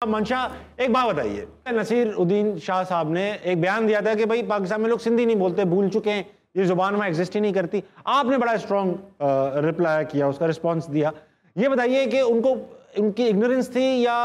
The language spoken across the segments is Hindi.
मंशा, एक बात बताइए, नसीर उद्दीन शाह साहब ने एक बयान दिया था कि भाई पाकिस्तान में लोग सिंधी नहीं बोलते, भूल चुके हैं, ये जुबान में एग्जिस्ट ही नहीं करती। आपने बड़ा स्ट्रॉन्ग रिप्लाई किया, उसका रिस्पॉन्स दिया। ये बताइए कि उनको उनकी इग्नोरेंस थी या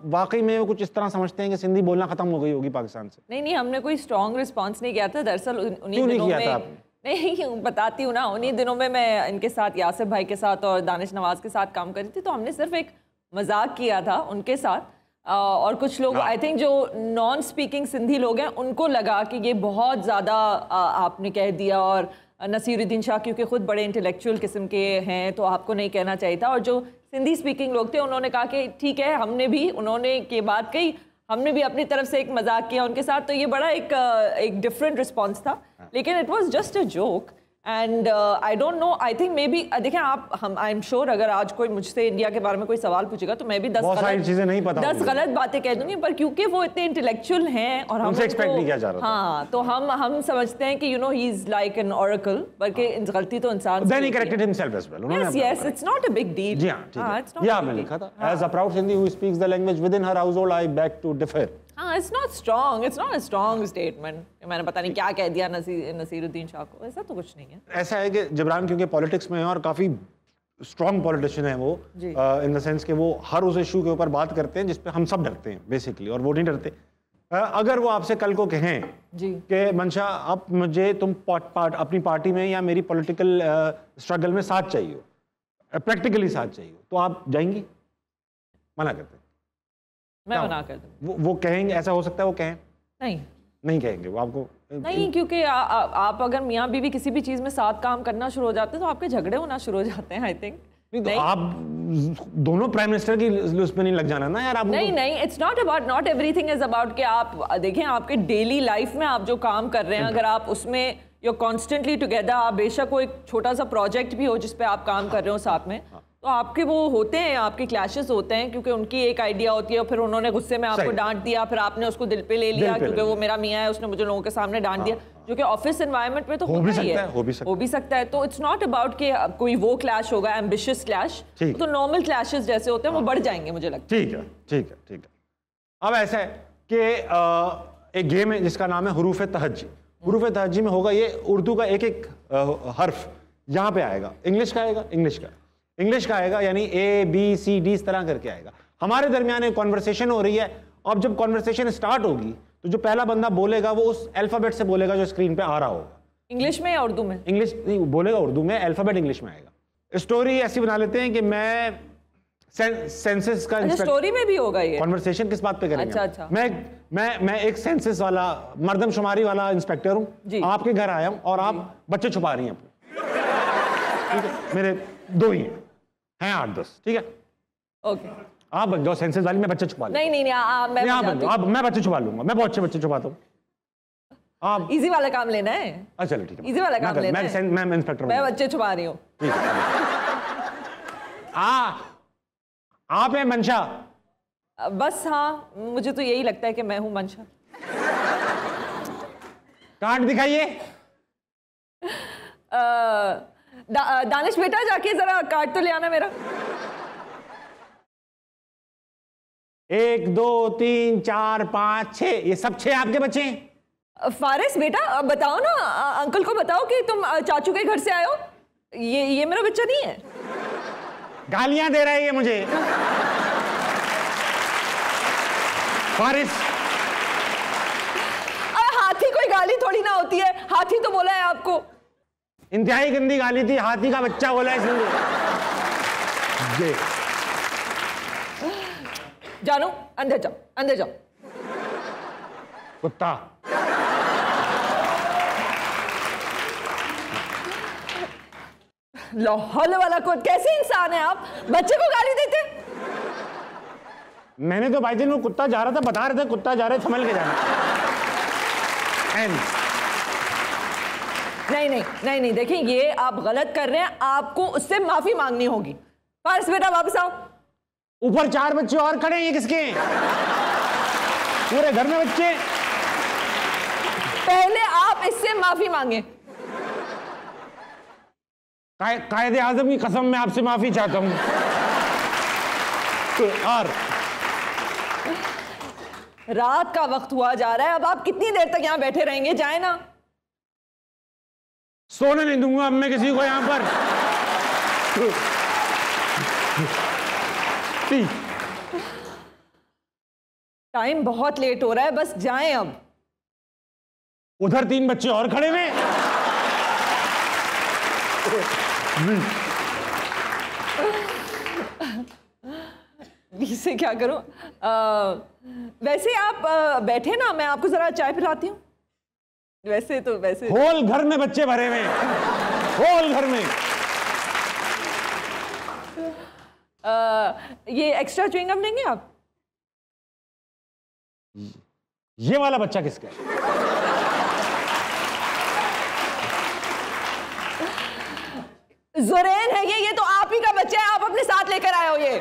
वाकई में वो कुछ इस तरह समझते हैं कि सिंधी बोलना खत्म हो गई होगी पाकिस्तान से? नहीं, हमने कोई स्ट्रॉन्ग रिस्पॉन्स नहीं किया था। दरअसल उन्हीं दिनों में, नहीं बताती हूँ ना, उन्हीं दिनों में मैं इनके साथ, यासिर भाई के साथ और दानिश नवाज के साथ काम कर रही थी, तो हमने सिर्फ एक मजाक किया था उनके साथ। और कुछ लोग, आई थिंक जो नॉन स्पीकिंग सिंधी लोग हैं, उनको लगा कि ये बहुत ज़्यादा आपने कह दिया, और नसीरुद्दीन शाह क्योंकि खुद बड़े इंटेलेक्चुअल किस्म के हैं तो आपको नहीं कहना चाहिए था। और जो सिंधी स्पीकिंग लोग थे उन्होंने कहा कि ठीक है, हमने भी, उन्होंने ये बात कही, हमने भी अपनी तरफ से एक मजाक किया उनके साथ, तो ये बड़ा एक डिफरेंट रिस्पॉन्स था, लेकिन it was just a joke. And I don't know, I think may be, देखें आप, हम, आई एम श्योर अगर आज कोई मुझसे इंडिया के बारे में कोई सवाल पूछेगा तो मैं भी 10 गलत बातें कह दूंगी, पर क्योंकि वो इतने इंटेलेक्चुअल हैं और हम एक्सपेक्ट नहीं किया जा रहा था, हाँ, तो हम समझते हैं कि you know he is like an Oracle, बल्कि गलती तो इंसान। Then he corrected himself as well. Yes, it's not a big deal. जी हाँ, ठीक है। या मैंने लिखा था, as a proud Sindhi who speaks the language within her household, I beg to differ. हाँ, it's not strong. It's not a strong statement. मैंने पता नहीं क्या कह दिया नसीरुद्दीन शाह को, ऐसा तो कुछ नहीं है। ऐसा है कि जबरान क्योंकि पॉलिटिक्स में है और काफी स्ट्रॉन्ग पॉलिटिशियन है वो, इन द सेंस कि वो हर उस इशू के ऊपर बात करते हैं जिसपे हम सब डरते हैं बेसिकली, और वो नहीं डरते। अगर वो आपसे कल को कहें कि मंशा अब मुझे तुम अपनी पार्टी में या मेरी पॉलिटिकल स्ट्रगल में साथ चाहिए हो, प्रैक्टिकली साथ चाहिए हो, तो आप जाएंगी? मना करते हैं? मैं मना कर दूँ। वो कहेंगे, ऐसा हो सकता है वो कहें? नहीं कहेंगे वो आपको? नहीं, क्योंकि आप अगर मियाँ बीवी किसी भी चीज़ में साथ काम करना शुरू हो जाते हैं तो आपके झगड़े होना शुरू हो जाते हैं, आई थिंक। तो आप दोनों प्राइम मिनिस्टर की उसमें नहीं लग जाना ना यार आप। नहीं, it's not about, not everything is about कि आप देखें आपके डेली लाइफ में आप जो काम कर रहे हैं, अगर आप उसमें यू कॉन्स्टेंटली टुगेदर, आप बेशक कोई छोटा सा प्रोजेक्ट भी हो जिस पे आप काम कर रहे हो साथ में, तो आपके वो होते हैं, आपके क्लैशेस होते हैं, क्योंकि उनकी एक आइडिया होती है, फिर उन्होंने गुस्से में आपको डांट दिया, फिर आपने उसको दिल पे ले लिया क्योंकि वो मेरा मियाँ है, उसने मुझे लोगों के सामने डांट दिया, जो कि ऑफिस एनवायरनमेंट में तो हो भी सकता है। तो इट्स नॉट अबाउट कि कोई वो क्लैश होगा, एम्बिशियस क्लैश, तो नॉर्मल क्लैशेस जैसे होते हैं वो बढ़ जाएंगे, मुझे लगता है। ठीक है। अब ऐसा है कि एक गेम है जिसका नाम है हुरूफ तहज्जी। हुरूफ तहज्जी में होगा ये, उर्दू का एक एक हर्फ यहाँ पे आएगा, इंग्लिश का आएगा, यानी ABCD इस तरह करके आएगा। हमारे दरमियान एक कॉन्वर्सेशन हो रही है, और जब कॉन्वर्सेशन स्टार्ट होगी तो जो पहला बंदा बोलेगा वो उस अल्फाबेट से बोलेगा जो स्क्रीन पे आ रहा होगा। इंग्लिश में या उर्दू में? इंग्लिश नहीं बोलेगा, उर्दू में, अल्फाबेट इंग्लिश में आएगा। स्टोरी ऐसी बना लेते हैं कि मैं सेंसस का, स्टोरी में भी होगा ये कॉन्वर्सेशन, किस बात पे करेंगे? अच्छा। मैं एक सेंसस वाला, मर्दमशुमारी वाला इंस्पेक्टर हूँ, आपके घर आया हूँ और आप बच्चे छुपा रही हैं अपने, ठीक है? मेरे 2 ही हैं 8-10, ठीक है? ओके, आप बन जाओ सेंसस वाली, मैं बच्चे छुपा लूंगा। नहीं, मैं बच्चे छुपा लूंगा, मैं बहुत अच्छे बच्चे छुपाता हूँ। आप इजी वाला काम लेना है? अच्छा चलो ठीक है, इजी वाला काम लेना है। मैं इंस्पेक्टर, मैं बच्चे छुपा रही हूँ। आप हैं मंशा? बस हाँ, मुझे तो यही लगता है कि मैं हूँ मंशा। कार्ड दिखाइए। दानिश बेटा, जाके जरा कार्ड तो ले आना मेरा। 1 2 3 4 5 6, ये सब 6 आपके बच्चे हैं? फारिस बेटा बताओ ना, अंकल को बताओ कि तुम चाचू के घर से आए हो, ये मेरा बच्चा नहीं है। गालियां दे रहा है ये मुझे। फारिस, हाथी कोई गाली थोड़ी ना होती है, हाथी तो बोला है आपको। इंतहाई गंदी गाली थी, हाथी का बच्चा बोला है इसलिए। जानू अंदर जाओ। कुत्ता। लाहौल वाला को, कैसे इंसान है आप, बच्चे को गाली देते? मैंने तो भाई दिन वो कुत्ता जा रहा था, बता रहे थे कुत्ता जा रहा है, संभल के जाना। नहीं, देखिए ये आप गलत कर रहे हैं, आपको उससे माफी मांगनी होगी। पारस बेटा वापस आओ। ऊपर 4 बच्चे और खड़े हैं, ये किसके हैं? पूरे घर में बच्चे। पहले आप इससे माफी मांगे। कायदे आजम की कसम, मैं आपसे माफी चाहता हूं। और रात का वक्त हुआ जा रहा है, अब आप कितनी देर तक यहाँ बैठे रहेंगे? जाए ना। सोने नहीं दूंगा अब मैं किसी को यहाँ पर। टाइम बहुत लेट हो रहा है, बस जाएं अब। उधर 3 बच्चे और खड़े हुए। इससे क्या करूं? वैसे आप बैठे ना, मैं आपको जरा चाय पिलाती हूँ। वैसे होल घर में बच्चे भरे हुए, होल घर में। ये एक्स्ट्रा च्युइंगम लेंगे आप? ये वाला बच्चा किसका है? ज़ुरैन है ये तो आप ही का बच्चा है, आप अपने साथ लेकर आए हो ये।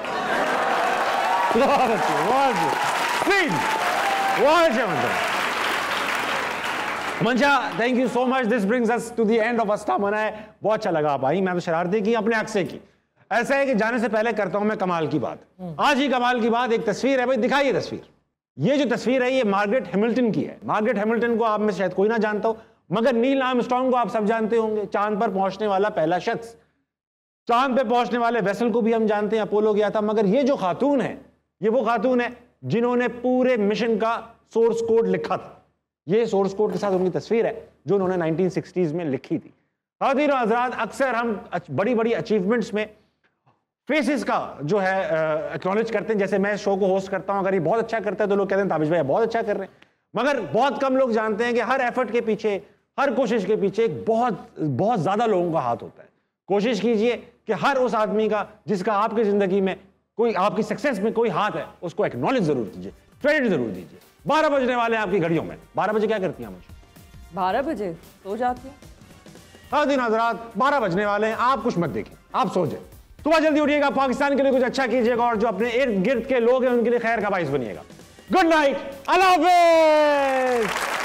मंशा, thank you so much. This brings us to the end of अस्ता मनाए। बहुत अच्छा लगा भाई, मैं तो शरारती की अपने हक से की। ऐसा है कि जाने से पहले करता हूं मैं कमाल की बात। आज ही कमाल की बात, एक तस्वीर है भाई, दिखाइए तस्वीर। ये जो तस्वीर है ये मार्गरेट हैमिल्टन की है। मार्गरेट हैमिल्टन को आप में शायद कोई ना जानता हो, मगर नील आर्मस्ट्रांग को आप सब जानते होंगे, चांद पर पहुंचने वाला पहला शख्स। चांद पे पहुंचने वाले वेसल को भी हम जानते हैं, अपोलो गया था। मगर ये जो खातून है, ये वो खातून है जिन्होंने पूरे मिशन का सोर्स कोड लिखा था। ये सोर्स कोड के साथ उनकी तस्वीर है जो उन्होंने 1960s में लिखी थी। ख़वातीन और हज़रात, अक्सर हम बड़ी बड़ी अचीवमेंट्स में फेसेस का जो है एक्नॉलेज करते हैं। जैसे मैं शो को होस्ट करता हूं, अगर ये बहुत अच्छा करता है तो लोग कहते हैं ताबिश भाई बहुत अच्छा कर रहे हैं। मगर बहुत कम लोग जानते हैं कि हर एफर्ट के पीछे, हर कोशिश के पीछे एक बहुत ज्यादा लोगों का हाथ होता है। कोशिश कीजिए कि हर उस आदमी का जिसका आपकी जिंदगी में कोई, आपकी सक्सेस में कोई हाथ है, उसको एक्नॉलेज जरूर कीजिए, क्रेडिट जरूर दीजिए। 12 बजने वाले हैं आपकी घड़ियों में। 12 बजे क्या करती हैं मुझे? 12 बजे सो जाती हूँ। ख़वातीन हज़रात, 12 बजने वाले हैं, आप कुछ मत देखिए, आप सो जाए। सुबह जल्दी उठिएगा, पाकिस्तान के लिए कुछ अच्छा कीजिएगा और जो अपने इर्द गिर्द के लोग हैं उनके लिए खैर का बाइस बनिएगा। गुड नाइट, अल्लाह हाफ़िज़।